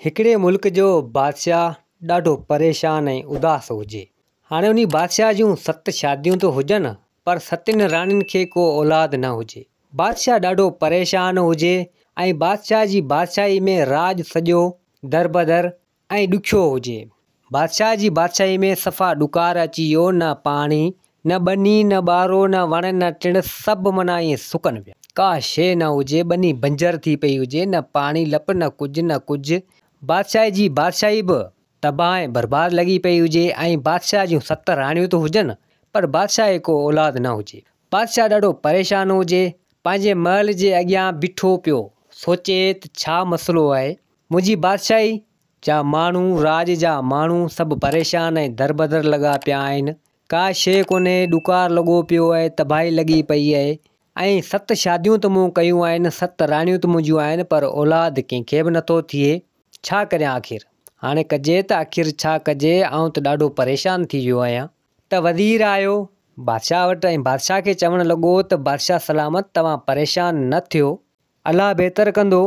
हिकिड़े मुल्क जो बादशाह ॾाढो परेशान ऐं उदास हुजे। हाणे उन बादशाह जूं 7 शादियूं त हुजनि, पर 7 राणियुनि खे को औलाद न हुजे। बादशाह ॾाढो परेशान हुजे ऐं बादशाह जी बादशाही में राज सॼो दरबदर ऐं ॾुखियो हुजे। बादशाह जी बादशाही में सफ़ा ॾुकार अची वियो, न पाणी न बनी न ॿारो न वण न टिण, सभु माना ईअं सुकनि पिया। का शइ न हुजे, बनी बंजर थी पई हुजे, न पाणी लप न कुझु। बादशाह जी बादशाही बि तबाह ऐं बर्बाद लॻी पई हुजे ऐं बादशाह जूं 7 राणियूं त हुजनि, पर बादशाह को औलाद न हुजे। बादशाह ॾाढो परेशान हुजे, पंहिंजे महल जे अॻियां बीठो पियो सोचे त छा मसइलो आहे। मुंहिंजी बादशाही जा माण्हू, राज जा माण्हू सभु परेशान ऐं दरबदर लॻा पिया आहिनि। का शइ कोन्हे, ॾुकार लॻो पियो आहे, तबाही लॻी पई आहे ऐं 7 शादियूं त मूं कयूं आहिनि, 7 राणियूं त मुंहिंजियूं आहिनि, पर औलाद कंहिंखे बि नथो थिए। छा करियां आख़िर? हाणे कजे त आख़िर छा कजे? आउं त ॾाढो परेशान थी वियो आहियां। त वज़ीर आयो बादशाह वटि ऐं बादशाह खे चवणु लॻो त बादशाह सलामत, तव्हां परेशान न थियो, अलाह बहितर कंदो,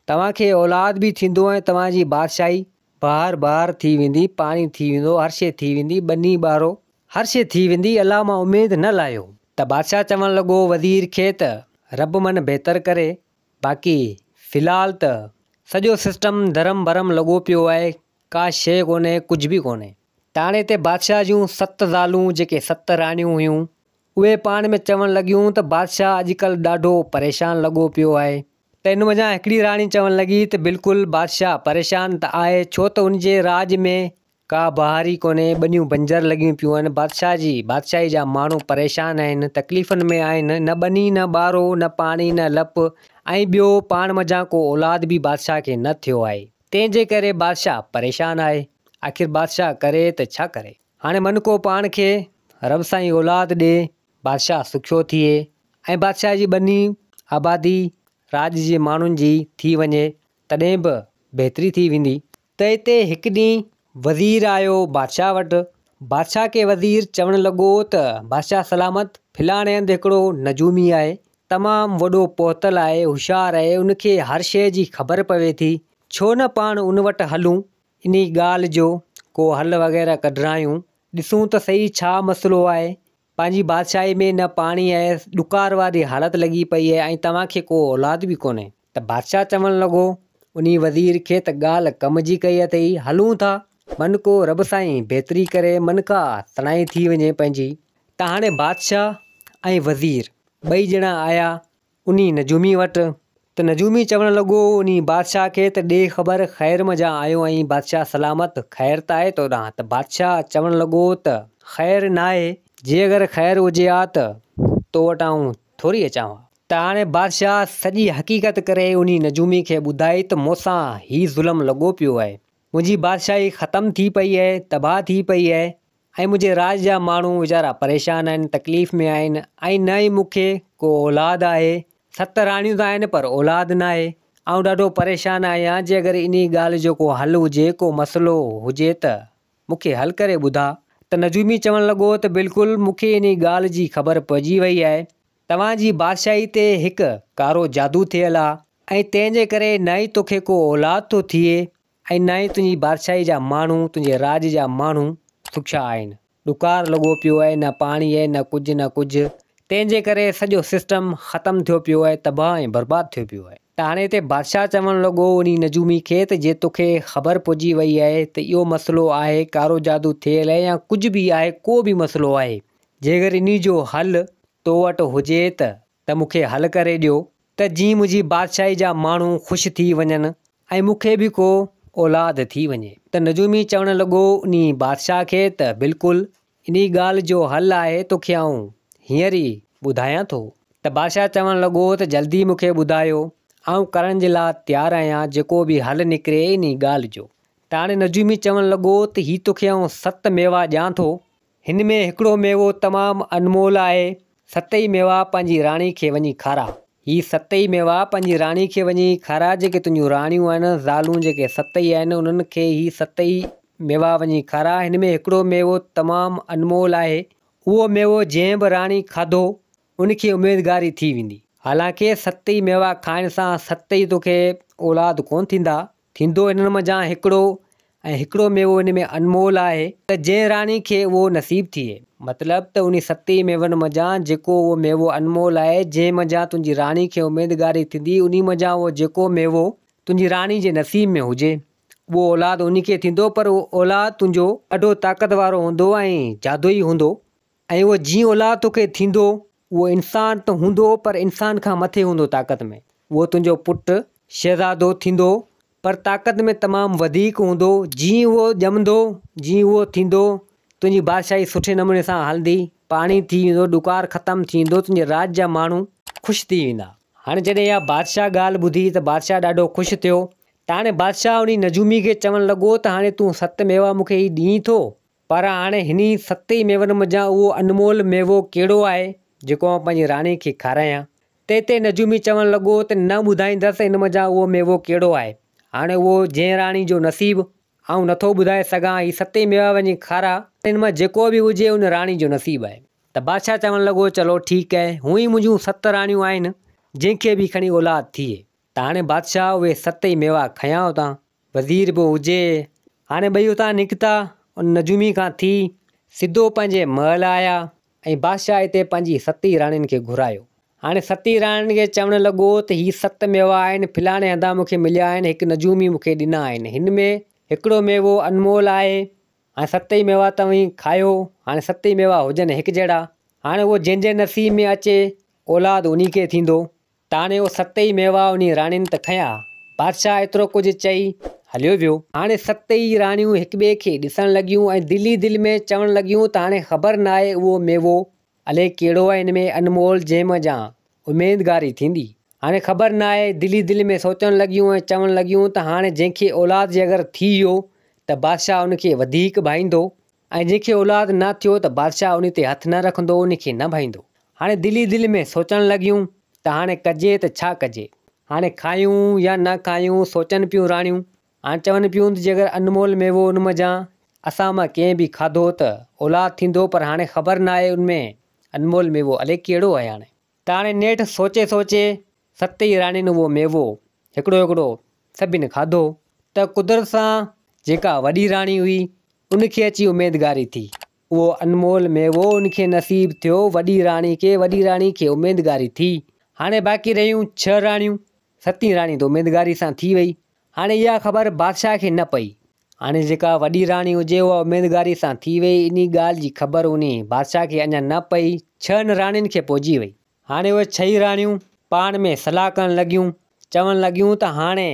तव्हांखे औलाद बि थींदो ऐं तव्हांजी बादशाही बहार थी वेंदी, पाणी थी वेंदो, हर शइ थी वेंदी, बनी ॿारो हर शइ थी वेंदी। अलाह मां उमेद न लाहियो। त बादशाह चवणु लॻो वज़ीर खे त रब मन बहितर करे, बाक़ी फ़िलहाल त सॼो सिस्टम धरम भरम लॻो पियो आहे, का शइ कोन्हे, कुझु बि कोन्हे। त हाणे ते बादशाह जूं 7 ज़ालूं, जेके 7 राणियूं हुयूं, उहे पाण में चवणु लॻियूं त बादशाह अॼुकल्ह ॾाढो परेशान लॻो पियो आहे। त इन वञा हिकिड़ी राणी चवणु लॻी त बिल्कुलु बादशाह परेशान त आहे, छो त उनजे राज में का बहारी कोन्हे, बनियूं बंजर लॻियूं पियूं आहिनि। बादशाह जी बादशाही जा माण्हू परेशान आहिनि, तकलीफ़ुनि में आहिनि, न बनी न ॿारो न पाणी न लप, ऐं ॿियो पाण मज़ा को औलाद बि बादशाह खे न थियो आहे। तंहिंजे करे बादशाह परेशान आहे। आख़िर बादशाह करे त छा करे? हाणे मन को पाण खे रब साईं औलाद ॾे, बादशाह सुखियो थिए ऐं बादशाह जी बनी आबादी राज जे माण्हुनि जी थी वञे, तॾहिं बि बहितरी थी वेंदी। त हिते हिकु ॾींहुं वज़ीर आयो बादशाह वटि। बादशाह खे वज़ीर चवणु लॻो त बादशाह सलामत, फिलाणे हंधि हिकिड़ो नजूमी आहे, तमामु वॾो पहुतल आहे, होशियारु आहे, उनखे हर शइ जी ख़बर पवे थी। छो न पाण उन वटि हलूं, इन ॻाल्हि जो को हल वग़ैरह कढरायूं, ॾिसूं त सही छा मसइलो आहे। पंहिंजी बादशाही में न पाणी आहे, ॾुकार वारी हालत लॻी पई आहे ऐं तव्हांखे को औलाद बि कोन्हे। त बादशाह चवणु लॻो उन वज़ीर खे त ॻाल्हि कम जी कई अथई, हलूं था, मन को रब साईं बहितरी करे, मन का तणाई थी वञे पंहिंजी। त हाणे बादशाह ऐं वज़ीर ॿई ॼणा आया उन नजूमी वटि। त नजूमी चवणु लॻो उन बादशाह खे त ॾे ख़बर, ख़ैर मज़ा आयो ऐं बादशाह सलामत, ख़ैर त आहे तोॾां? त बादशाह चवणु लॻो त ख़ैर न आहे, जे अगरि ख़ैर हुजे हा त तो वटि आऊं थोरी अचां। त हाणे बादशाह सॼी हक़ीक़त करे उन नजूमी खे ॿुधाई त मूंसां ही ज़ुल्म लॻो पियो आहे, मुंहिंजी बादशाही ख़तमु थी पई आहे, तबाह थी पई आहे ऐं मुंहिंजे राज जा माण्हू वीचारा परेशान आहिनि, तकलीफ़ में आहिनि ऐं न ई मूंखे को औलाद आहे। 7 राणियूं त आहिनि, पर औलाद न आहे। ऐं ॾाढो परेशान आहियां, जे अगरि इन ॻाल्हि जो को हल हुजे, को मसइलो हुजे त मूंखे हल करे ॿुधा। त नजूमी चवणु लॻो त बिल्कुलु मूंखे इन ॻाल्हि जी ख़बर पइजी वई आहे, तव्हांजी बादशाही ते हिकु कारो जादू थियल आहे ऐं तंहिंजे करे न ई तोखे को औलाद थो थिए ऐं न ई तुंहिंजी बादशाही जा माण्हू, तुंहिंजे राज जा माण्हू सुखिया आहिनि। ॾुकार लॻो पियो आहे, न पाणी आहे, न कुझु। तंहिंजे करे सॼो सिस्टम ख़तमु थियो पियो आहे, तबाह ऐं बर्बाद थियो पियो आहे। त हाणे हिते बादशाह चवणु लॻो उन नजूमी खे त जे तोखे ख़बर पइजी वई आहे त इहो मसइलो आहे, कारो जादू थियल आहे या कुझु बि आहे, को बि मसइलो आहे, जे अगरि इन जो हल तो वटि हुजे त मूंखे हल करे ॾियो, त जीअं मुंहिंजी बादशाही जा माण्हू ख़ुशि थी वञनि ऐं मूंखे बि को औलाद थी वञे। त नजूमी चवणु लॻो उन बादशाह खे त बिल्कुलु इन ॻाल्हि जो हल आहे, तोखे आऊं हींअर ई ॿुधायां थो। त बादशाह चवणु लॻो त जल्दी मूंखे ॿुधायो, आऊं करण जे लाइ तयारु आहियां, जेको बि हल निकिरे इन ॻाल्हि जो। त हाणे नजूमी चवणु लॻो त हीउ तोखे आऊं 7 मेवा ॾियां थो, हिन में हिकिड़ो मेवो तमामु अनमोल आहे, 7 ई मेवा पंहिंजी राणी खे वञी खारा। ही 7 ई मेवा पंहिंजी राणी खे वञी खारा, जेके तुंहिंजियूं राणियूं आहिनि, ज़ालूं जेके 7 ई आहिनि, उन्हनि खे ही 7 ई मेवा वञी खारा। हिन में हिकिड़ो मेवो तमामु अनमोल आहे, उहो मेवो जंहिं बि राणी खाधो उनखे उमेदगारी थी वेंदी। हालांकि 7 ई मेवा खाइण सां 7 ई तोखे औलाद कोन थींदा, थींदो इन्हनि मंझां हिकिड़ो, ऐं हिकिड़ो मेवो इन में अनमोल आहे त जंहिं राणी खे उहो नसीब थिए। मतिलबु त उन 7 मेवनि मंझां जेको उहो मेवो अनमोल आहे, जंहिं मंझां तुंहिंजी राणी खे उमेदगारी थींदी, उन मंझां उहो जेको मेवो तुंहिंजी राणी जे नसीब में हुजे उहो औलाद उन खे थींदो। पर उहो औलाद तुंहिंजो ॾाढो ताक़त वारो हूंदो ऐं जादुई हूंदो। ऐं उहो जीअं औलाद तोखे थींदो, उहो इंसान त हूंदो पर इंसान खां मथे हूंदो ताक़त में। उहो तुंहिंजो पुटु शहज़ादो थींदो पर ताक़त में तमामु वधीक हूंदो। जीअं उहो ॼमंदो, जीअं उहो थींदो, तुंहिंजी बादशाही सुठे नमूने सां हलंदी, पाणी थी वेंदो, ॾुकारु ख़तमु थी वेंदो, तुंहिंजे राज जा माण्हू ख़ुशि थी वेंदा। हाणे जॾहिं इहा बादशाह ॻाल्हि ॿुधी त बादशाह ॾाढो ख़ुशि थियो। त हाणे बादशाह उन नजूमी खे चवणु लॻो त हाणे तूं 7 मेवा मूंखे ही ॾीं थो, पर हाणे हिन 7 मेवनि मंझां उहो अनमोल मेवो कहिड़ो आहे जेको आउं पंहिंजी राणी खे खारायां। ते नजूमी चवणु लॻो त न ॿुधाईंदसि हिन मंझां उहो मेवो कहिड़ो आहे। हाणे उहो जंहिं राणी जो नसीबु आउं नथो ॿुधाए सघां, ही 7 मेवा वञी खारा, हिन मां जेको बि हुजे उन राणी जो नसीबु आहे। त बादशाह चवणु लॻो चलो ठीकु आहे, हूअं ई मुंहिंजूं 7 राणियूं आहिनि, जंहिंखे बि खणी औलाद थिए। त हाणे बादशाह उहे 7 मेवा खयां उतां, वज़ीर बि हुजे। हाणे ॿई उतां निकिता उन नजूमी खां थी, सिधो पंहिंजे महल आया ऐं बादशाह हिते पंहिंजी 7 राणियुनि खे घुरायो। हाणे 7 राणियुनि खे चवणु लॻो त ही 7 मेवा आहिनि, फलाणे हंधा मूंखे मिलिया आहिनि, हिकु नजूमी मूंखे ॾिना आहिनि, हिन में हिकिड़ो मेवो अनमोल आहे। हाणे 7 मेवा तव्हीं खायो। हाणे 7 मेवा हुजनि हिकु जहिड़ा। हाणे उहो जंहिंजे नसीब में अचे औलाद उन खे थींदो। त हाणे उहो 7 मेवा उन राणियुनि त खयां। बादशाह एतिरो कुझु चई हलियो वियो। हाणे 7 राणियूं हिक ॿिए खे ॾिसणु लॻियूं ऐं दिलि में चवणु लॻियूं त हाणे ख़बर न आहे उहो मेवो अलाए कहिड़ो आहे हिन में अनमोल जंहिं मंझां उमेदगारी थींदी। हाणे ख़बर न आहे, दिलि में सोचणु लॻियूं ऐं चवणु लॻियूं त हाणे जंहिंखे औलाद जे अगरि थी वियो त बादशाह उनखे वधीक भाईंदो, ऐं जंहिंखे औलाद न थियो त बादशाह उन ते हथु न रखंदो, उनखे न भाईंदो। हाणे दिलि में सोचणु लॻियूं त हाणे कजे त छा कजे, हाणे खायूं या न खायूं, सोचनि पियूं राणियूं। हाणे चवनि पियूं त जे अगरि अनमोल मेवो उन मंझां असां मां कंहिं बि खाधो त औलाद थींदो, पर हाणे ख़बर न आहे उनमें अनमोल मेवो अलाए कहिड़ो आहे। त हाणे नेठि सोचे 7 राणियुनि उहो मेवो हिकिड़ो सभिनि खाधो। त कुदरत सां जेका वॾी राणी हुई उनखे अची उमेदगारी थी, उहो अनमोल मेवो उनखे नसीबु थियो। वॾी राणी खे उमेदगारी थी। हाणे बाक़ी रहियूं 6 राणियूं। 7 राणी त उमेदगारी सां थी वई। हाणे इहा ख़बर बादशाह खे न पई। हाणे जेका वॾी राणी हुजे उहा उमेदगारी सां थी वई, इन ॻाल्हि जी ख़बर उन बादशाह खे अञा न पई। 6 राणियुनि खे पहुची वई। हाणे उहे 6 राणियूं पाण में सलाह करणु लॻियूं, चवणु लॻियूं त हाणे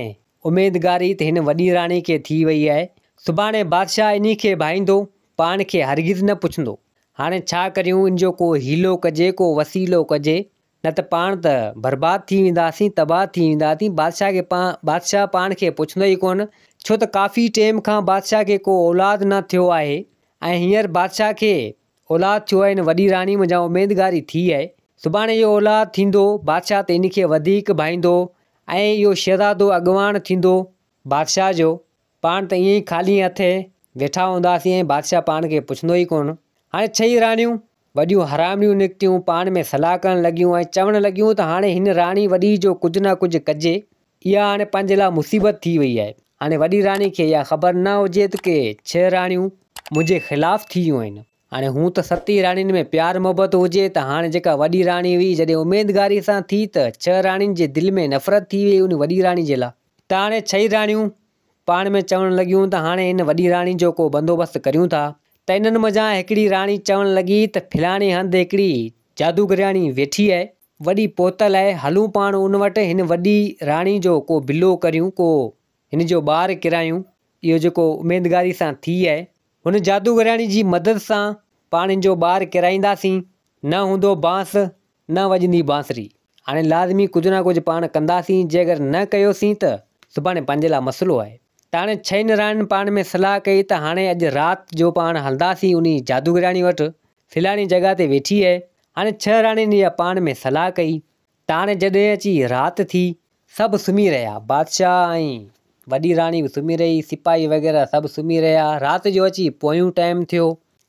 उमेदगारी त हिन वॾी राणी खे थी वई आहे, सुभाणे बादशाह इन खे भाईंदो, पाण खे हरगिज़ न पुछंदो। हाणे छा करियूं, इन जो को हीलो कजे, को वसीलो कजे, न त पाण त बर्बाद थी वेंदासीं, तबाह थी वेंदासीं। बादशाह पाण खे पुछंदो ई कोन, छो त काफ़ी टाइम खां बादशाह खे को औलाद न थियो आहे ऐं हींअर बादशाह खे औलाद थियो आहे। हिन वॾी राणी मंझां उमेदगारी थी आहे, सुभाणे इहो औलाद थींदो, बादशाह त इन खे वधीक भाईंदो ऐं इहो शहज़ादो अॻुवाण थींदो बादशाह जो। पाण त ईअं ई ख़ाली हथे वेठा हूंदासीं ऐं बादशाह पाण खे पुछंदो ई कोन। हाणे 6 राणियूं वॾियूं हरामियूं निकितियूं, पाण में सलाह करणु लॻियूं ऐं चवणु लॻियूं त हाणे हिन राणी वॾी जो कुझु न कुझु कजे, इहा हाणे पंहिंजे लाइ मुसीबत थी वई आहे। हाणे वॾी राणी खे इहा ख़बर न हुजे त के 6 राणियूं मुंहिंजे ख़िलाफ़ु थी वियूं आहिनि। हाणे हूं त 7 राणियुनि में प्यार मोहबत हुजे, त हाणे जेका वॾी राणी हुई जॾहिं उमेदगारी सां थी त 6 राणियुनि जे दिलि में नफ़रत थी वई उन वॾी राणी जे लाइ। त हाणे 6 राणियूं पाण में चवणु लॻियूं त हाणे हिन वॾी राणी जो को बंदोबस्तु करियूं था। त इन्हनि मंझां हिकिड़ी राणी चवणु लॻी त फलाणे हंधि हिकिड़ी जादूगराणी वेठी आहे, वॾी पोतल आहे, हलूं पाण उन वटि, हिन वॾी राणी जो को बिलो करियूं, को हिन जो ॿारु किरायूं। इहो जेको उमेदगारी सां थी आहे, हुन जादूगराणी जी मदद सां पाण हिन जो ॿारु किराईंदासीं। न हूंदो बांस न वॼंदी बांसुरी। हाणे लाज़मी कुझु न कुझु पाण कंदासीं, जे अगरि न कयोसीं त सुभाणे पंहिंजे लाइ मसइलो आहे। त हाणे 6 राणियुनि पाण में सलाह कई त हाणे अॼु राति जो पाण हलंदासीं उन जादूगराणी वटि, फलाणी जॻह ते वेठी आहे। हाणे 6 राणियुनि इहा पाण में सलाह कई। त हाणे जॾहिं अची राति थी, सभु सुम्ही रहिया, बादशाह ऐं वॾी राणी बि सुम्ही रही, सिपाही वग़ैरह सभु सुम्ही रहिया। राति जो अची पोयों टाइम थियो।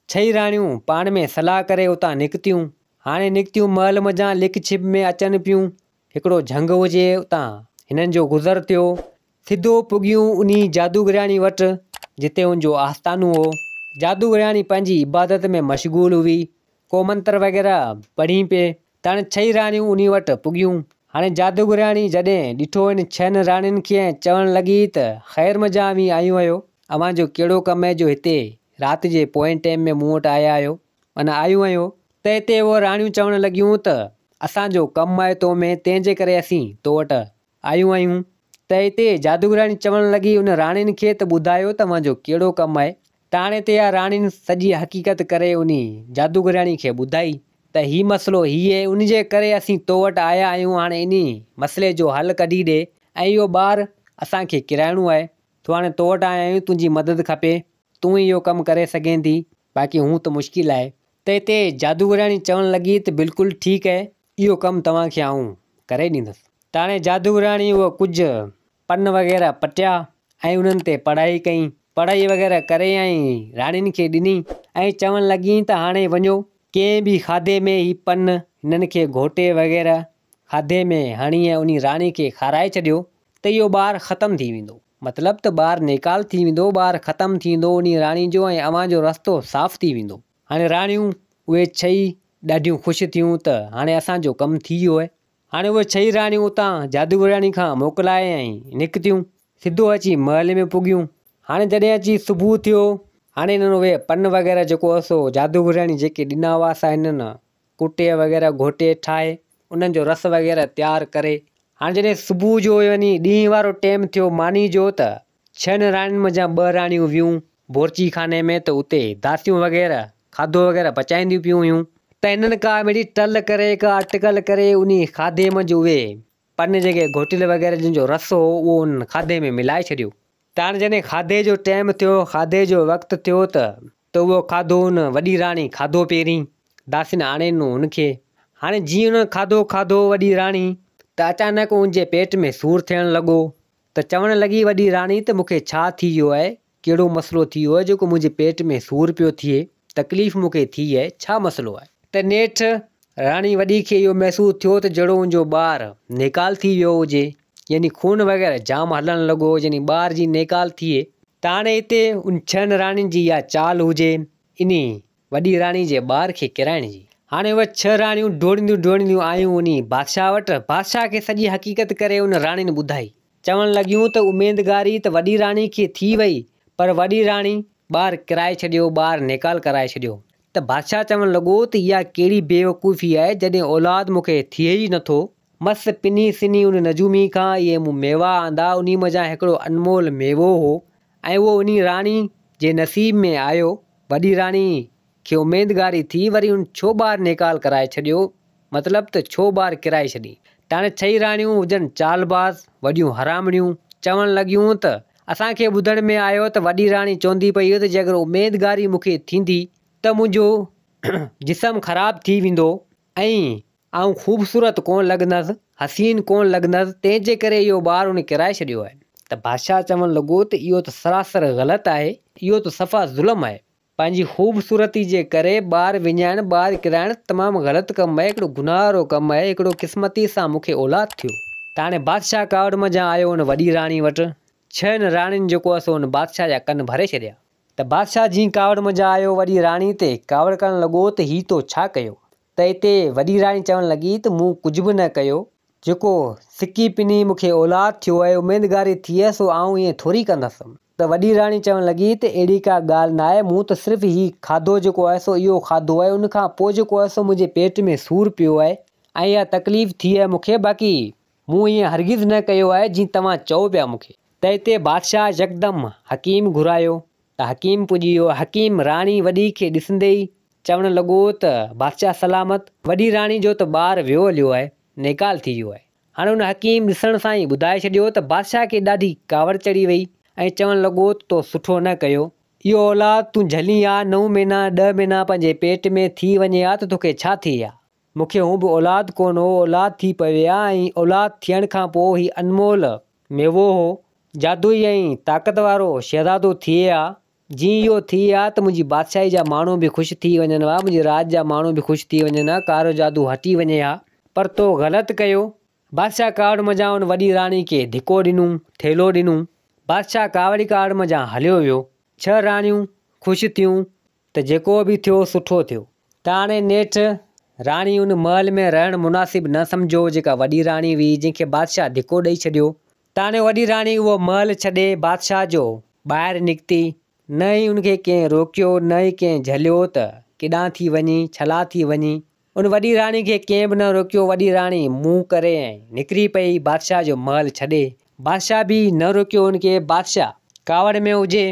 6 राणियूं पाण में सलाह करे उतां निकितियूं। हाणे निकितियूं महल मंझां लिक छिप में अचनि पियूं, हिकिड़ो झंग हुजे उतां हिननि जो गुज़र थियो। सिधो पुगियूं उन जादूगराणी वटि जिते उनजो आस्थानु हो। जादूगराणी पंहिंजी इबादत में मशगूल हुई, को मंत्र वग़ैरह पढ़ी पिए। त हाणे 6 राणियूं उन वटि पुगियूं। हाणे जादूगराणी जॾहिं ॾिठो इन 6 राणियुनि खे चवणु लॻी त ख़ैर मज़ामी आयूं आहियो, अव्हांजो कहिड़ो कमु आहे जो हिते राति जे पोएं टाइम में मूं वटि आया आहियो, माना आयूं आहियो। त हिते उहे राणियूं चवणु लॻियूं त असांजो कमु आहे तो में, तंहिंजे करे असीं तो वटि आयूं आहियूं। त हिते जादूगराणी चवणु लॻी उन राणियुनि खे त ॿुधायो तव्हांजो कहिड़ो कमु आहे। त हाणे ते इहा राणियुनि सॼी हक़ीक़त करे उन जादूगराणी खे ॿुधाई त हीउ मसइलो हीउ आहे, उनजे करे असीं तो वटि आया आहियूं। हाणे इन मसइले जो हल कढी ॾे ऐं इहो ॿारु असांखे किराइणो आहे। तो हाणे तो वटि आया आहियूं, तुंहिंजी मदद खपे, तूं ई इहो कमु करे सघें थी, बाक़ी हूं त मुश्किल आहे। त हिते जादूगराणी चवणु लॻी त बिल्कुलु ठीकु आहे, इहो कमु तव्हांखे आऊं करे ॾींदुसि। त हाणे जादूगराणी उहो कुझु पन वग़ैरह पटिया ऐं उन्हनि ते पढ़ाई कई, पढ़ाई वग़ैरह करे ऐं राणियुनि खे ॾिनी ऐं चवणु लॻी त हाणे वञो कंहिं बि खाधे में ही पन हिननि खे घोटे वग़ैरह खाधे में हणी ऐं उन राणी खे खाराए छॾियो त इहो ॿारु ख़तमु थी वेंदो। मतिलबु त ॿारु नेकाल थी वेंदो, ॿारु ख़तमु थींदो उन राणी जो ऐं अव्हांजो रस्तो साफ़ु थी वेंदो। हाणे राणियूं उहे 6 ॾाढियूं ख़ुशि थियूं त हाणे असांजो कमु थी वियो आहे। हाणे उहे 6 राणियूं उतां जादूगराणी खां मोकिलाए ऐं निकितियूं, सिधो अची महल में पुगियूं। हाणे जॾहिं अची सुबुह थियो, हाणे हिननि उहे पन वग़ैरह जेको असो जादूगराणी जेके ॾिना हुआसीं हिननि कुटे वग़ैरह घोटे ठाहे उन्हनि जो रस वग़ैरह तयारु करे। हाणे जॾहिं सुबुह जो वञी ॾींहं वारो टाइम थियो मानी जो, त 6 राणियुनि मंझां 2 राणियूं वियूं बोरची खाने में, त उते दासियूं वग़ैरह खाधो वग़ैरह पचाईंदियूं पियूं हुयूं। त हिननि का अहिड़ी टल करे, का अटकल करे उन खाधे मंझि उहे पन जेके घोटियल वग़ैरह जंहिंजो रस हो उहो उन खाधे में मिलाए छॾियो। त हाणे जॾहिं खाधे जो टाइम थियो, खाधे जो वक़्तु थियो, त उहो खाधो हुन वॾी राणी खाधो पहिरीं, दासियुनि आणेनि हुनखे। हाणे जीअं हुन खाधो वॾी राणी, त अचानक उनजे पेट में सूरु थियणु लॻो। त चवणु लॻी वॾी राणी त मूंखे छा थी वियो आहे, कहिड़ो मसइलो थी वियो आहे जेको मुंहिंजे पेट में सूरु पियो थिए, तकलीफ़ मूंखे थी आहे, छा मसइलो आहे। त नेठि राणी वॾी खे इहो महसूसु थियो त जहिड़ो मुंहिंजो ॿारु नेकाल थी वियो हुजे, यानी खून वग़ैरह जाम हलणु लॻो, यानी ॿार जी नेकाल थिए। त हाणे हिते उन 6 राणियुनि जी इहा चाल हुजे इन वॾी राणी जे ॿार खे किराइण जी। हाणे उहे 6 राणियूं डोड़ींदियूं आयूं उन बादशाह वटि। बादशाह खे सॼी हक़ीक़त करे उन राणियुनि ॿुधाई। चवणु लॻियूं त उमेदगारी त वॾी राणी खे थी वई, पर वॾी राणी ॿारु किराए छॾियो, ॿारु नेकाल कराए छॾियो। त बादशाह चवणु लॻो त इहा कहिड़ी बेवकूफ़ी आहे, जॾहिं औलाद मूंखे थिए ई नथो। मस पिनी सिनी उन नजूमी खां इहे मूं मेवा आंदा, उन मंझां हिकिड़ो अनमोल मेवो हो ऐं उहो उन राणी जे नसीब में आयो। वॾी राणी खे उमेदगारी थी, वरी उन छो ॿारु नेकाल कराए छॾियो, मतिलबु त छो ॿारु किराए छॾी। त हाणे 6 राणियूं हुजनि चालबाज़, वॾियूं हरामणियूं, चवणु लॻियूं त असांखे ॿुधण में आयो त वॾी राणी चवंदी पई त जेकर उमेदगारी मूंखे थींदी त मुंहिंजो जिस्म ख़राबु थी वेंदो ऐं आउं ख़ूबसूरत कोन लॻंदसि, हसीन कोन लॻंदसि, तंहिंजे करे इहो ॿारु उन किराए छॾियो आहे। त बादशाह चवणु लॻो त इहो त सरासर ग़लति आहे, इहो त सफ़ा ज़ुल्म आहे। पंहिंजी ख़ूबसूरती जे करे ॿारु विञाइणु, ॿारु किराइणु तमामु ग़लति कमु आहे, हिकिड़ो गुनाह वारो कमु आहे, हिकिड़ो क़िस्मती सां मूंखे औलाद थियो। त हाणे बादशाह कावड़ मंझां आयो हुन वॾी राणी वटि। 6 राणियुनि जेको आहे सो हुन बादशाह जा कन भरे छॾिया। त बादशाह जीअं कावड़ मंझां आयो वॾी राणी ते कावड़ करणु लॻो त हीउ तो छा कयो। त हिते वॾी राणी चवणु लॻी त मूं कुझु बि न कयो, जेको सिकी पिनी मूंखे औलाद थियो आहे, उमेदगारी थी आहे, सो आउं ईअं थोरी कंदसि। त वॾी राणी चवणु लॻी त अहिड़ी का ॻाल्हि न आहे, मूं त सिर्फ़ु हीउ खाधो जेको आहे सो इहो खाधो आहे, उनखां पोइ जेको आहे सो मुंहिंजे पेट में सूरु पियो आहे ऐं इहा तकलीफ़ थी आहे मूंखे, बाक़ी मूं ईअं हरगिज़ न कयो आहे जीअं तव्हां चओ पिया मूंखे। त हिते बादशाह यकदमि हकीम घुरायो। त हकीम पुॼी वियो। हकीम राणी वॾी खे ॾिसंदे ई चवणु लॻो त बादशाह सलामत, वॾी राणी जो त ॿारु वियो हलियो आहे, नेकाल थी वियो आहे। हाणे हुन हकीम ॾिसण सां ई ॿुधाए छॾियो त बादशाह खे ॾाढी कावड़ चढ़ी वई ऐं चवणु लॻो तो सुठो न कयो, इहो औलाद तूं झली आहे, 9 महीना 10 महीना पंहिंजे पेट में थी वञे हा त तोखे छा थी आहे। मूंखे हू बि औलाद कोन हो, औलाद थी पवे आहे ऐं औलाद थियण खां पोइ ही अनमोल मेवो हो, जादुई ऐं ताक़त वारो शहज़ादो थिए हा। जीअं इहो थी आहे त मुंहिंजी बादशाही जा माण्हू बि ख़ुशि थी वञनि हा, मुंहिंजे राज जा माण्हू बि ख़ुशि थी वञनि हा, कारो जादू हटी वञे हा। पर तो ग़लति कयो बादशाह कावड़ मज़ा उन वॾी राणी खे धिको ॾिनूं, थेलो ॾिनूं। बादशाह कावड़ी कावड़ मज़ा हलियो वियो। 6 राणियूं ख़ुशि थियूं त जेको बि थियो सुठो थियो। त हाणे नेठि राणी उन महल में रहणु मुनासिबु न सम्झो जेका वॾी राणी हुई, जंहिंखे बादशाह धिको ॾेई छॾियो। त हाणे वॾी राणी उहो महल छॾे बादशाह जो ॿाहिरि निकिती। न ई उनखे कंहिं रोकियो, न ई कंहिं झलियो त केॾां थी वञी, छला थी वञी। उन वॾी राणी खे कंहिं बि न रोकियो। वॾी राणी मुंहुं करे निकिरी पई बादशाह जो महल छॾे। बादशाह बि न रोकियो उनखे। बादशाह कावड़ में हुजे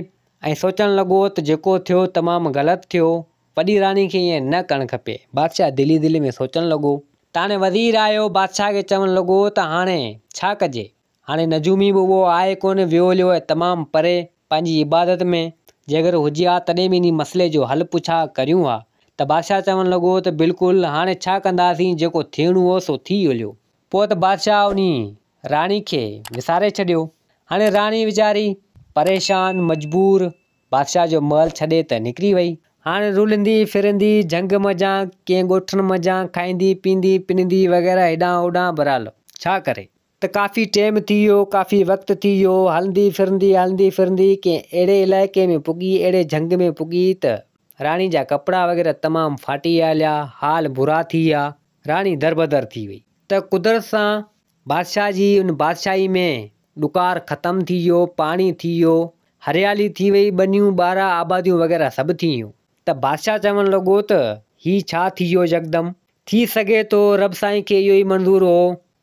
ऐं सोचणु लॻो त जेको थियो तमामु ग़लति थियो, वॾी राणी खे ईअं न करणु खपे। बादशाह दिली दिली में सोचणु लॻो। त हाणे वज़ीर आयो, बादशाह खे चवणु लॻो त हाणे छा कजे। हाणे नजूमी बि उहो आहे कोन, वियो हलियो आहे तमामु परे पंहिंजी इबादत में। जे अगरि हुजे हा तॾहिं बि इन मसइले जो हल पुछा करियूं हा। त बादशाह चवणु लॻो त बिल्कुलु हाणे छा कंदासीं, जेको थियणो हो सो थी हलियो। पोइ त बादशाह उन राणी खे विसारे छॾियो। हाणे राणी वीचारी परेशान मजबूर बादशाह जो महल छॾे त निकिरी वई। हाणे रुलंदी फिरंदी जंग मज़ा, कंहिं ॻोठनि मज़ा, खाईंदी पींदी पिनंदी वग़ैरह हेॾां होॾां। बहरहाल छा करे त काफ़ी टाइम थी वियो, काफ़ी वक़्तु थी वियो। हलंदी फिरंदी कंहिं अहिड़े इलाइक़े में पुॻी, अहिड़े जंग में पुॻी त राणी जा कपिड़ा वग़ैरह तमामु फाटी हलिया, हाल बुरा थी विया। राणी दरबदर थी वई। त कुदरत सां बादशाह जी उन बादशाही में ॾुकार ख़तमु थी वियो, पाणी थी वियो, हरियाली थी वई, ॿनियूं ॿार आबादियूं वग़ैरह सभु थी वियूं। त बादशाह चवणु लॻो त हीउ छा थी वियो यकदमि। थी सघे थो रब साईं खे इहो ई मंज़ूर हो,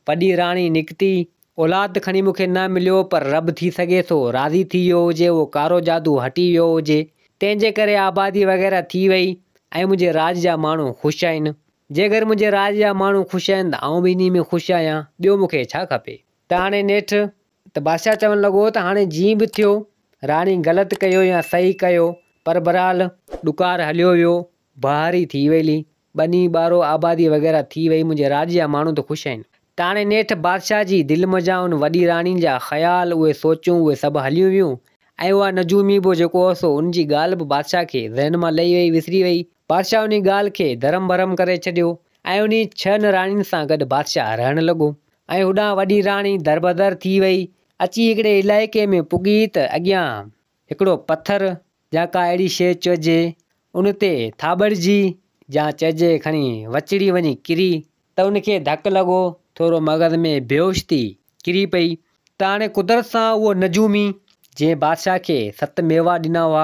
वॾी राणी निकिती, औलाद खणी मूंखे न मिलियो, पर रब थी सघे थो राज़ी थी वियो हुजे, उहो कारो जादू हटी वियो हुजे, तंहिंजे करे आबादी वग़ैरह थी वई ऐं मुंहिंजे राज जा माण्हू ख़ुशि आहिनि। जे अगरि मुंहिंजे राज जा माण्हू ख़ुशि आहिनि त आउं बि इन में ख़ुशि आहियां। ॿियो मूंखे छा खपे। त हाणे नेठि त बादशाह चवणु लॻो त हाणे जीअं बि थियो, राणी ग़लति कयो या सही कयो, पर बहरहाल ॾुकार हलियो वियो, बहारी थी वई, ॿनी ॿारो आबादी वग़ैरह थी वई, मुंहिंजे राज जा माण्हू त ख़ुशि आहिनि। त हाणे नेठि बादशाह जी दिलि मज़ा उन वॾी राणी जा ख़्याल, उहे सोचूं, उहे सभु हलियूं वियूं ऐं उहा नजूमी बि जेको हो सो उनजी ॻाल्हि बि बादशाह खे ज़हन मां लही वई, विसरी वई। बादशाह उन ॻाल्हि खे धरम भरम करे छॾियो ऐं उन 6 राणियुनि सां गॾु बादशाह रहणु लॻो। ऐं होॾां वॾी राणी दरबदर थी वई, अची हिकिड़े इलाइक़े में पुॻी त अॻियां हिकिड़ो पथर या का अहिड़ी शइ चइजे उन ते थाॿड़िजी या चइजे खणी वचिड़ी वञी किरी त उनखे धकु लॻो, थोरो मग़ज़ में बेहोश थी किरी पई। त हाणे कुदरत सां उहो नजूमी जंहिं बादशाह खे 7 मेवा ॾिना हुआ,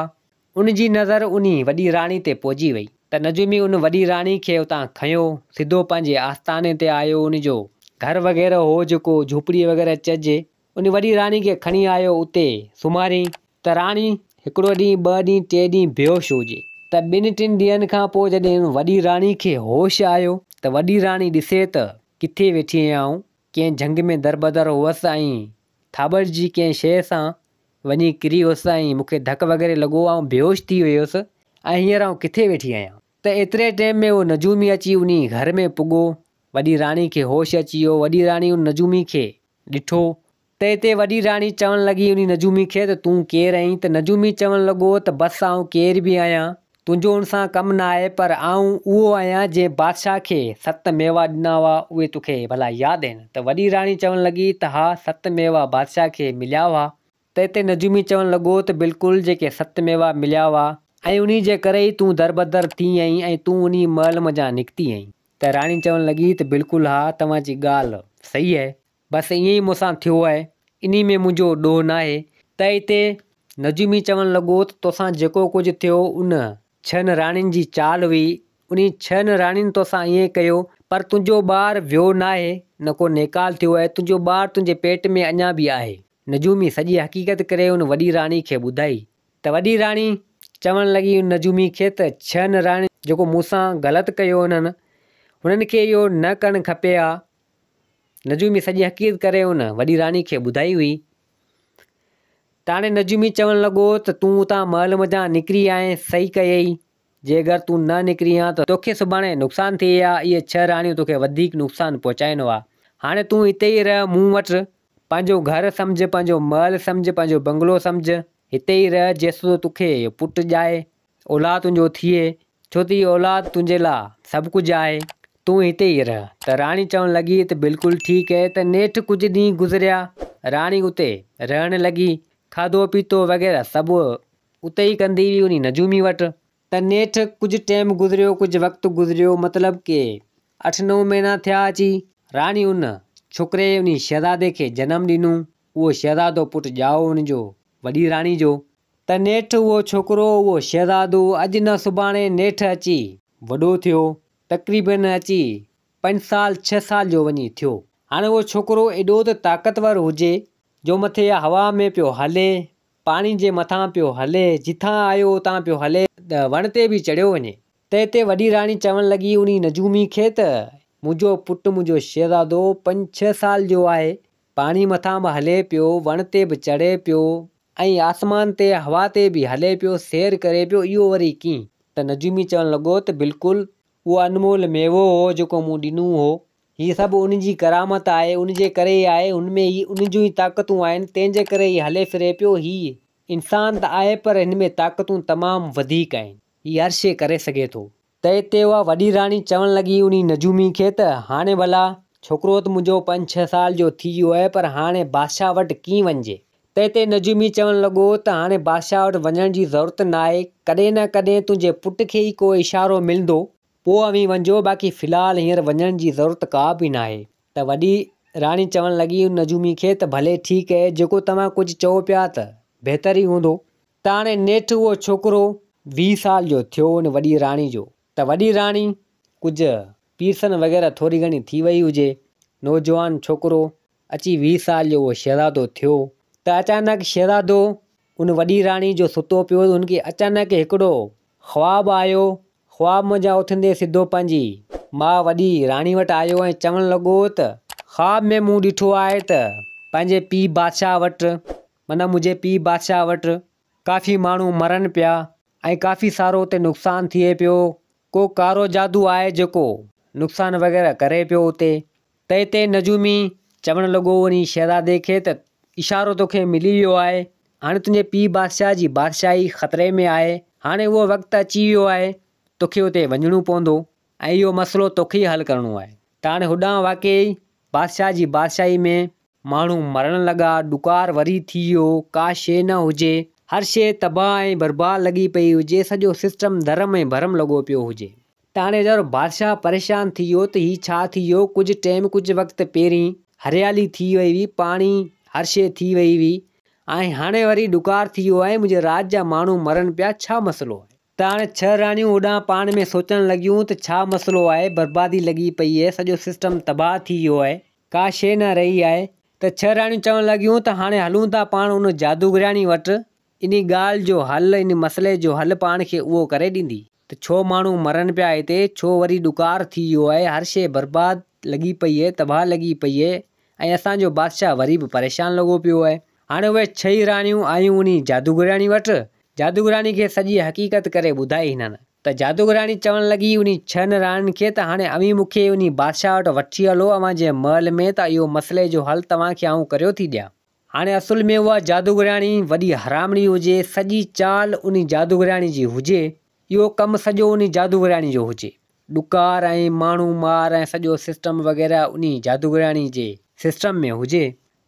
उनजी नज़र उन वॾी राणी ते पहुची वई। त नजूमी उन वॾी राणी खे उतां खयो, सिधो पंहिंजे आस्थाने ते आयो। उनजो घर वग़ैरह हो जेको झोपड़ी वग़ैरह चइजे, उन वॾी राणी खे खणी आयो, उते सुम्हारी। त राणी हिकिड़ो ॾींहुं, 2 ॾींहं, 3 ॾींहं बेहोश हुजे। त 2-3 ॾींहंनि खां पोइ जॾहिं वॾी राणी खे होश आयो त वॾी राणी ॾिसे त किथे वेठी आहियां, कंहिं झंग में दरबदर हुअसि ऐं थाॿड़िजी कंहिं शइ सां वञी किरी हुअसि ऐं मूंखे धकु वग़ैरह लॻो, ऐं बेहोश थी वियो हुअसि ऐं हींअर आउं किथे वेठी आहियां। त एतिरे टाइम में उहो नजूमी अची उन घर में पुॻो। वॾी राणी खे होश अची वियो। वॾी राणी उन नजूमी खे ॾिठो त हिते वॾी राणी चवणु लॻी उन नजूमी खे त तूं केरु आहीं। त नजूमी चवणु लॻो त बसि आउं केरु बि आहियां, तुंहिंजो उन सां कमु न आहे, पर आउं उहो आहियां जंहिं बादशाह खे 7 मेवा ॾिना हुआ, उहे तोखे भला यादि आहिनि। त वॾी राणी चवणु लॻी त हा, 7 मेवा बादशाह खे मिलिया हुआ। त हिते नजूमी चवणु लॻो त बिल्कुलु जेके 7 मेवा मिलिया हुआ ऐं उन जे करे ई तूं दरबदर थी आहीं ऐं तूं उन महल मज़ा निकिती आहीं। त राणी चवणु लॻी त बिल्कुलु हा, तव्हांजी ॻाल्हि सही आहे, बसि ईअं ई मूंसां थियो आहे, इन में मुंहिंजो ॾोह न आहे। त हिते नजूमी चवणु लॻो त तोसां जेको कुझु थियो उन 6 राणियुनि जी चाल हुई। उन 6 राणियुनि तोसां ईअं कयो, पर तुंहिंजो ॿारु वियो न आहे, न को नेकाल थियो आहे, तुंहिंजो ॿारु तुंहिंजे पेट में अञा बि आहे। नजूमी सॼी हक़ीक़त करे उन वॾी राणी खे ॿुधाई। त वॾी राणी चवणु लॻी उन नजूमी खे त 6 राणी जेको मूंसां ग़लति कयो हुननि खे इहो न करणु खपे हा। नजूमी सॼी हक़ीक़त करे उन वॾी राणी खे ॿुधाई हुई। त हाणे नजूमी चवणु लॻो त तूं उतां महल मज़ा निकिरी आएं, सही कयई। जे अगरि तूं न निकिरी आ त तोखे सुभाणे नुक़सानु थिए हा। इहे 6 राणियूं तोखे वधीक नुक़सानु पहुचाइनो आहे। हाणे तूं हिते ई रह मूं वटि, पंहिंजो घरु सम्झ, पंहिंजो महल सम्झ, पंहिंजो बंगलो सम्झ, हिते ई रह जेसिताईं तोखे पुटु ॼाए, औलाद तुंहिंजो थिए, छो त इहा औलाद तुंहिंजे लाइ सभु कुझु आहे। तूं हिते ई रह। त राणी चवणु लॻी त बिल्कुलु ठीकु आहे। त नेठि कुझु ॾींहं गुज़रिया, राणी उते रहणु लॻी, खाधो पीतो वग़ैरह सभु उते ई कंदी हुई उन नजूमी वटि। त नेठि कुझु टाइम गुज़रियो, कुझु वक़्तु गुज़रियो, मतिलबु के 8-9 महीना थिया अची। राणी उन छोकिरे उन शहज़ादे खे जनमु ॾिनो। उहो शहज़ादो पुटु ॼाओ उनजो वॾी राणी जो। त नेठि उहो छोकिरो, उहो शहज़ादो अॼु न सुभाणे नेठि अची वॾो थियो, तक़रीबन अची 5 साल 6 साल जो वञी थियो। हाणे उहो छोकिरो एॾो त ताक़तवर हुजे जो मथे हवा में पियो हले, पाणी जे मथां पियो हले, जिथां आयो उतां पियो हले, वण ते बि चढ़ियो वञे। त हिते वॾी राणी चवणु लॻी उन नजूमी खे त मुंहिंजो पुटु, मुंहिंजो शहज़ादो 5-6 साल जो आहे, पाणी मथां बि हले पियो, वण ते बि चढ़े पियो ऐं आसमान ते हवा ते बि हले पियो, सैर करे पियो, इहो वरी कीअं? त नजूमी चवणु लॻो त बिल्कुलु उहो अनमोल मेवो हो जेको मूं ॾिनो हो। हीअ सभु उन जी करामत आहे, उन जे करे ई आहे, उनमें ई उन जूं ई ताक़तूं आहिनि, तंहिंजे करे ई हले फिरे पियो। हीअ इंसान त आहे पर हिन में ताक़तूं तमामु वधीक आहिनि, हीअ हर शइ करे सघे थो। त हिते उहा वॾी राणी चवणु लॻी उन नजूमी खे त हाणे भला छोकिरो त मुंहिंजो 5-6 साल जो थी वियो आहे, पर हाणे बादशाह वटि कीअं वञिजे? त हिते नजूमी चवणु लॻो त हाणे बादशाह वटि वञण जी ज़रूरत न आहे, कॾहिं न कॾहिं तुंहिंजे पुट खे ई को इशारो मिलंदो, पोइ अवी वञो, बाक़ी फ़िलहालु हींअर वञण जी ज़रूरत का बि न आहे। त वॾी राणी चवणु लॻी नजूमी खे त भले ठीकु आहे, जेको तव्हां कुझु चओ पिया त बहितर ई हूंदो। त हाणे नेठि उहो छोकिरो 20 साल जो थियो उन वॾी राणी जो। त वॾी राणी कुझु पीरसन वग़ैरह थोरी घणी थी वई हुजे, नौजवान छोकिरो अची 20 साल जो उहो शहज़ादो थियो। त अचानक शहज़ादो उन वॾी राणी जो सुतो पियो, उनखे अचानक हिकिड़ो ख़्वाबु आयो। ख़्वाब मज़ा उथंदे सिधो पंहिंजी मां वॾी राणी वटि आयो ऐं चवणु लॻो त ख़्वाब में मूं ॾिठो आहे त पंहिंजे पीउ बादशाह वटि, माना मुंहिंजे पीउ बादशाह वटि काफ़ी माण्हू मरनि पिया ऐं काफ़ी सारो उते नुक़सानु थिए पियो। को कारो जादू आहे जेको नुक़सानु वग़ैरह करे पियो उते। त हिते नजूमी चवणु लॻो वञी शहज़ादे खे त इशारो तोखे मिली वियो आहे, हाणे तुंहिंजे पीउ बादशाह जी बादशाही ख़तरे में आहे, हाणे उहो वक़्तु अची वियो आहे, तोखे उते वञिणो पवंदो ऐं इहो मसइलो तोखे ई हल करिणो आहे। त हाणे होॾां वाक़ई बादशाह जी बादशाही में माण्हू मरणु लॻा, ॾुकार वरी थी वियो, का शइ न हुजे, हर शइ तबाह ऐं बर्बाद लॻी पई हुजे, सॼो सिस्टम धर्म ऐं भरम लॻो पियो हुजे। त हाणे जब बादशाह परेशान थी वियो त हीअ छा थी वियो? कुझु टाइम, कुझु वक़्तु पहिरीं हरियाली थी वई हुई, पाणी हर शइ थी वई हुई ऐं हाणे वरी ॾुकार थी वियो आहे, मुंहिंजे राज जा माण्हू मरनि पिया, छा मसइलो आहे? त हाणे 6 राणियूं होॾां पाण में सोचणु लॻियूं त छा मसइलो आहे, बर्बादी लॻी पई आहे, सॼो सिस्टम तबाह थी वियो आहे, का शइ न रही आहे। त 6 राणियूं चवणु लॻियूं त हाणे हलूं था पाण उन जादूगराणी वटि, इन ॻाल्हि जो हल, इन मसइले जो हल पाण खे उहो करे ॾींदी। त छो माण्हू मरनि पिया हिते, छो वरी ॾुकार थी वियो आहे, हर शइ बर्बाद लॻी पई आहे, तबाह लॻी पई आहे ऐं असांजो बादशाह वरी बि परेशान लॻो पियो आहे। हाणे उहे 6 राणियूं आयूं उन जादूगराणी वटि, जादूगराणी खे सॼी हक़ीक़त करे ॿुधाई हिननि। त जादूगराणी चवणु लॻी उन 6 राणियुनि खे त हाणे अवी मूंखे उन बादशाह वटि वठी हलो अव्हां जे महल में, त इहो मसइले जो हल तव्हांखे आउं करियो थी ॾियां। हाणे असुल में उहा जादूगराणी वॾी हरामणी हुजे, सॼी चाल उन जादूगराणी जी हुजे, इहो कमु सॼो उन जादूगराणी जो हुजे, ॾुकार ऐं माण्हू मार ऐं सॼो सिस्टम वग़ैरह उन जादूगराणी जे सिस्टम में हुजे।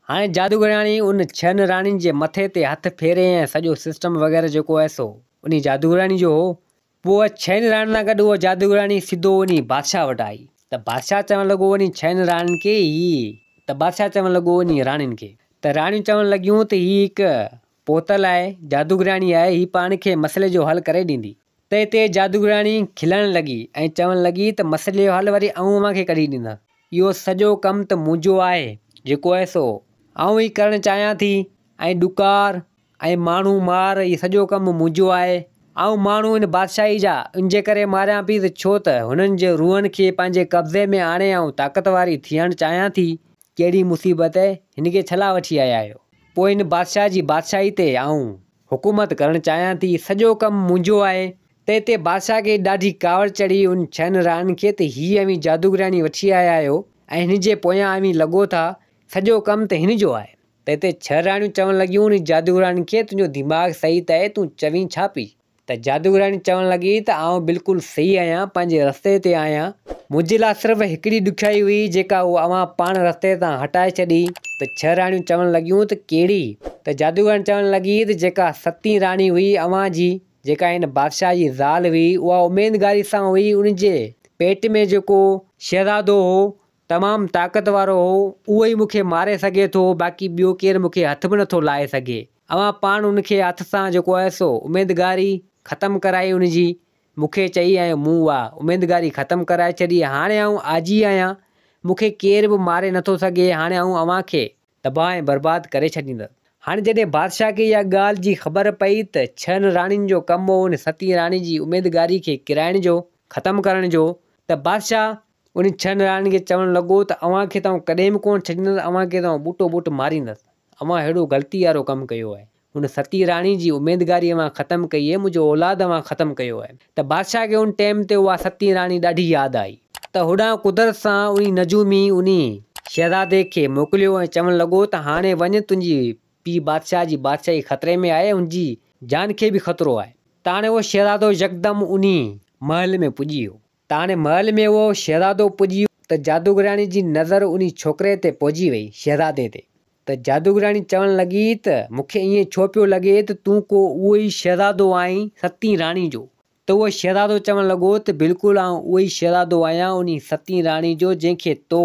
हाणे जादूगराणी उन 6 राणियुनि जे मथे ते हथु फेरे ऐं सॼो सिस्टम वग़ैरह जेको आहे सो उन जादूगराणी जो हो। पोइ 6 राणियुनि सां गॾु उहा जादूगराणी सिधो उन बादशाह वटि आई। त बादशाह चवणु लॻो वञी 6 राणियुनि खे बादशाह चवणु लॻो वञी राणियुनि खे, त राणियूं चवणु लॻियूं त हीअ हिकु पोतल आहे, जादूगराणी आहे, हीअ पाण खे मसइले जो हल करे ॾींदी। त हिते जादूगराणी खिलणु लॻी ऐं चवणु लॻी त मसइले जो हल वरी अव्हांखे कढी ॾींदा, इहो सॼो कमु त मुंहिंजो आहे, जेको आहे सो आउं ई करणु चाहियां थी ऐं ॾुकार ऐं माण्हू मार इहो सॼो कमु मुंहिंजो आहे। ऐं माण्हू इन बादशाही जा इन जे करे मारियां पई त छो त हुननि जे रूहनि खे पंहिंजे कब्ज़े में आणे ऐं ताक़त वारी थियणु चाहियां थी। कहिड़ी मुसीबत आहे, हिन खे छला वठी आया आहियो? पोइ इन बादशाह जी बादशाही ते हुकूमत करणु चाहियां थी, सॼो कमु मुंहिंजो आहे। त हिते बादशाह खे ॾाढी कावड़ चढ़ी उन 6 राणियुनि खे त हीअ अवी जादूगराणी वठी आया आहियो ऐं हिन जे पोयां अवी लॻो था, सॼो कमु त हिन जो आहे। त हिते 6 राणियूं चवणु लॻियूं उन जादूगराणी खे, तुंहिंजो दिमाग़ु सही त आहे, तूं चवीं छा पई? त जादूगराणी चवणु लॻी त आउं बिल्कुलु सही आहियां, पंहिंजे रस्ते ते आहियां, मुंहिंजे लाइ सिर्फ़ु हिकिड़ी ॾुखियाई हुई जेका उहा अवां पाण रस्ते तां हटाए छॾी। त 6 राणियूं चवणु लॻियूं त कहिड़ी? त जादूगर चवणु लॻी त जेका 7हीं राणी हुई अवां जी, जेका हिन बादशाह जी ज़ाल हुई, उहा उमेदगारी सां हुई। उनजे पेट में जेको शहज़ादो हो तमामु ताक़त वारो हो, उहो ई मूंखे मारे सघे थो, बाक़ी ॿियो केरु मूंखे हथ बि नथो लाहे सघे। अवां पाण उनखे हथ सां जेको आहे सो उमेदगारी ख़तमु कराई उनजी। मूंखे चई ऐं मूं उहा उमेदगारी ख़तमु कराए छॾी। हाणे आउं आजी आहियां, मूंखे केरु बि मारे नथो सघे। हाणे आउं अव्हां खे तबाह ऐं बर्बादु करे छॾींदुसि। हाणे जॾहिं बादशाह खे इहा ॻाल्हि जी ख़बर पई त 6 राणियुनि जो कमु हो उन 7हीं राणी जी उमेदगारी खे किराइण जो, ख़तमु करण जो, त बादशाह उन 6 राणियुनि खे चवणु लॻो त अव्हां खे त कॾहिं बि कोन छॾींदुसि, अव्हां खे त ॿूटो ॿूट मारींदुसि। अव्हां अहिड़ो ग़लती वारो कमु कयो आहे। हुन 7हीं राणी जी उमेदगारी अव्हां ख़तमु कई आहे, मुंहिंजो औलाद अव्हां ख़तमु कयो आहे। त बादशाह खे उन टाइम ते उहा 7हीं राणी ॾाढी यादि आई। त होॾां कुदरत सां उन नजूमी उन शहज़ादे खे मोकिलियो ऐं चवणु लॻो त हाणे वञ, तुंहिंजी पीउ बादशाह जी बादशाही ख़तरे में आहे, हुनजी जान खे बि ख़तरो आहे। त हाणे उहो शहज़ादो यकदमि उन महल में पुॼी वियो। त हाणे महल में उहो शहज़ादो पुॼी वियो त जादूगराणी जी नज़र उन छोकिरे ते पहुची वई, शहज़ादे ते। त जादूगराणी चवणु लॻी त मूंखे ईअं छो पियो लॻे त तूं को उहो ई शहज़ादो आहीं 7हीं राणी जो। त उहो शहज़ादो चवणु लॻो त बिल्कुलु आउं उहो ई शहज़ादो आहियां उन 7हीं राणी जो, जंहिंखे तो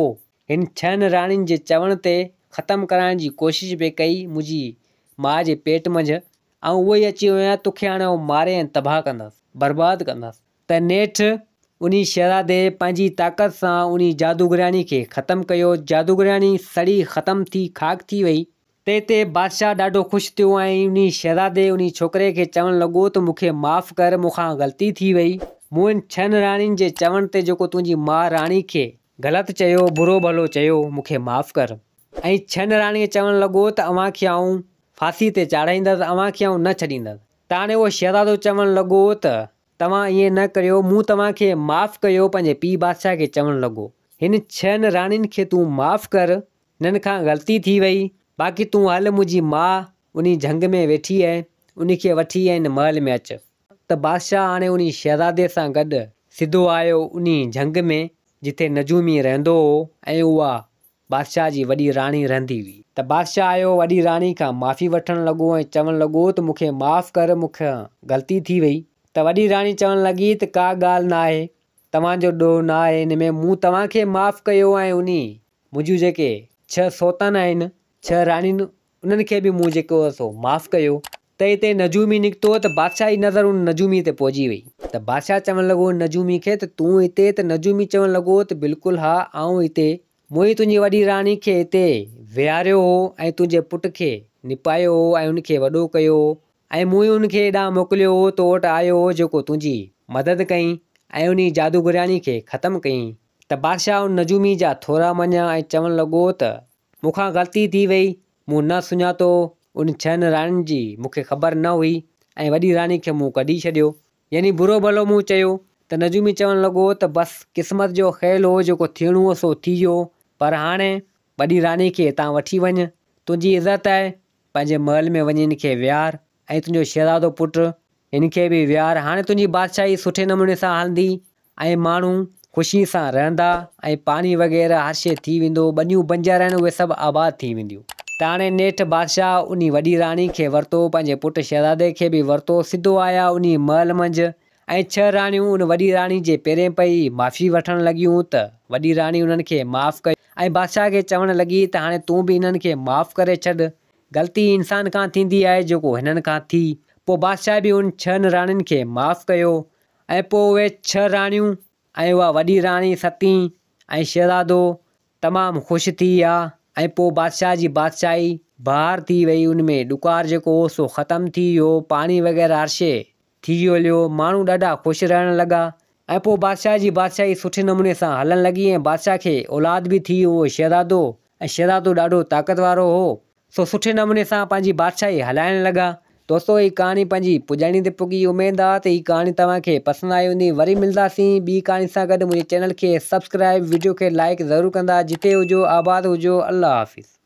हिन 6 राणियुनि जे चवण ते ख़तमु कराइण जी कोशिशि पई कई मुंहिंजी माउ जे पेट मंझि। ऐं उहो ई अची वियो आहियां, तोखे हाणे मारे ऐं तबाह कंदुसि, बर्बादु कंदुसि। त नेठि उन शहज़ादे पंहिंजी ताक़त सां उन जादूगराणी खे ख़तमु कयो। जादूगराणी सड़ी ख़तमु थी, ख़ाक थी वई। त हिते बादशाह ॾाढो ख़ुशि थियो ऐं उन शहज़ादे उन छोकिरे खे चवणु लॻो त मूंखे माफ़ु कर, मूंखां ग़लती थी वई। मूं इन 6 राणियुनि जे चवण ते जेको तुंहिंजी माउ राणी खे ग़लति चयो, बुरो भलो चयो, मूंखे माफ़ु कर। ऐं 6 राणीअ चवणु लॻो त अव्हां खे आउं फांसी ते चाढ़ाईंदुसि, अव्हां खे आउं न छॾींदुसि। त हाणे उहो शहज़ादो चवणु लॻो त तव्हां ईअं न करियो, मूं तव्हां खे माफ़ु कयो। पंहिंजे पीउ बादशाह खे चवणु लॻो हिन 6 राणियुनि खे तूं माफ़ु कर, हिननि खां ग़लती थी वई, बाक़ी तूं हल, मुंहिंजी माउ उन झंग में वेठी आहे, उनखे वठी हिन महल में अचु। त बादशाह हाणे उन शहज़ादे सां गॾु सिधो आयो उन झंग में जिथे नजूमी रहंदो हो ऐं उहा बादशाह जी वॾी राणी रहंदी हुई। त बादशाह आयो, वॾी राणी खां माफ़ी वठणु लॻो ऐं चवणु लॻो त मूंखे माफ़ु कर, मूंखां ग़लती थी वई। त वॾी राणी चवणु लॻी त का ॻाल्हि न आहे, तव्हांजो ॾोह न आहे हिन में, मूं तव्हांखे माफ़ु कयो ऐं मुंहिंजियूं जेके 6 सौतन आहिनि, 6 राणियुनि, उन्हनि खे बि मूं जेको सो माफ़ु कयो। त हिते नजूमी निकितो त बादशाह जी नज़र उन नजूमी ते पहुची वई। त बादशाह चवणु लॻो नजूमी खे त तूं हिते? त नजूमी चवणु लॻो त बिल्कुलु हा, आउं हिते। मूं ई तुंहिंजी वॾी राणी खे हिते विहारियो हो ऐं तुंहिंजे पुट खे निपायो हो ऐं उनखे वॾो कयो हो ऐं मूं ई उनखे हेॾां मोकिलियो हो, तो वटि आयो हो, जेको तुंहिंजी मदद कई ऐं उन जादूगराणी खे ख़तमु कई। त बादशाह उन नजूमी जा थोरा मञा ऐं चवणु लॻो त मूंखां ग़लती थी वई, मूं न सुञातो उन 6 राणियुनि जी, मूंखे ख़बर न हुई ऐं वॾी राणी खे मूं कढी छॾियो, यानी बुरो भलो मूं चयो। त नजूमी चवणु लॻो त बसि क़िस्मत जो खेल हो, जेको थियणो हो सो थी वियो, पर हाणे वॾी राणी खे हितां वठी वञु, तुंहिंजी इज़त आहे, पंहिंजे महल में वञी हिनखे विहार ऐं तुंहिंजो शहज़ादो पुटु हिनखे बि विहार। हाणे तुंहिंजी बादशाही सुठे नमूने सां हलंदी ऐं माण्हू ख़ुशी सां रहंदा ऐं पाणी वग़ैरह हर शइ थी वेंदो, ॿनियूं बंजर आहिनि उहे सभु आबाद थी वेंदियूं। त हाणे नेठि बादशाह उन वॾी राणी खे वरितो, पंहिंजे पुटु शहज़ादे खे बि वरितो, सिधो आया उन महल मंझि ऐं 6 राणियूं उन वॾी राणी जे पेरे पई माफ़ी वठणु लॻियूं। त वॾी राणी उन्हनि खे माफ़ु कई ऐं बादशाह खे चवणु लॻी त हाणे तूं बि हिननि खे माफ़ु करे छॾ, ग़लती इंसान खां थींदी आहे जेको हिननि खां थी। पोइ बादशाह बि उन 6 राणियुनि खे माफ़ु कयो ऐं पोइ उहे 6 राणियूं ऐं उहा वॾी राणी 7हीं ऐं शहज़ादो तमामु ख़ुशि थी विया ऐं पोइ बादशाह जी बादशाही बहार थी वई। उन में ॾुकार जेको हो सो ख़तमु थी वियो, पाणी वग़ैरह हर शइ थी वियो, माण्हू ॾाढा ख़ुशि रहणु लॻा ऐं पोइ बादशाह जी बादशाही सुठे नमूने सां हलणु लॻी ऐं बादशाह खे औलाद बि थी, उहो शहज़ादो, ऐं शहज़ादो ॾाढो ताक़त वारो हो, सो सुठे नमूने सां पंहिंजी बादशाही हलाइणु लॻा। दोस्तो, हीअ कहाणी पंहिंजी पुॼाणी ते पुॻी। उमेदु आहे त हीअ कहाणी तव्हांखे पसंदि आई हूंदी। वरी मिलंदासीं ॿी कहाणी सां गॾु। मुंहिंजे चैनल खे सब्सक्राइब, वीडियो खे लाइक ज़रूरु कंदा। जिते हुजो आबाद हुजो। अल्लाह हाफ़िज़।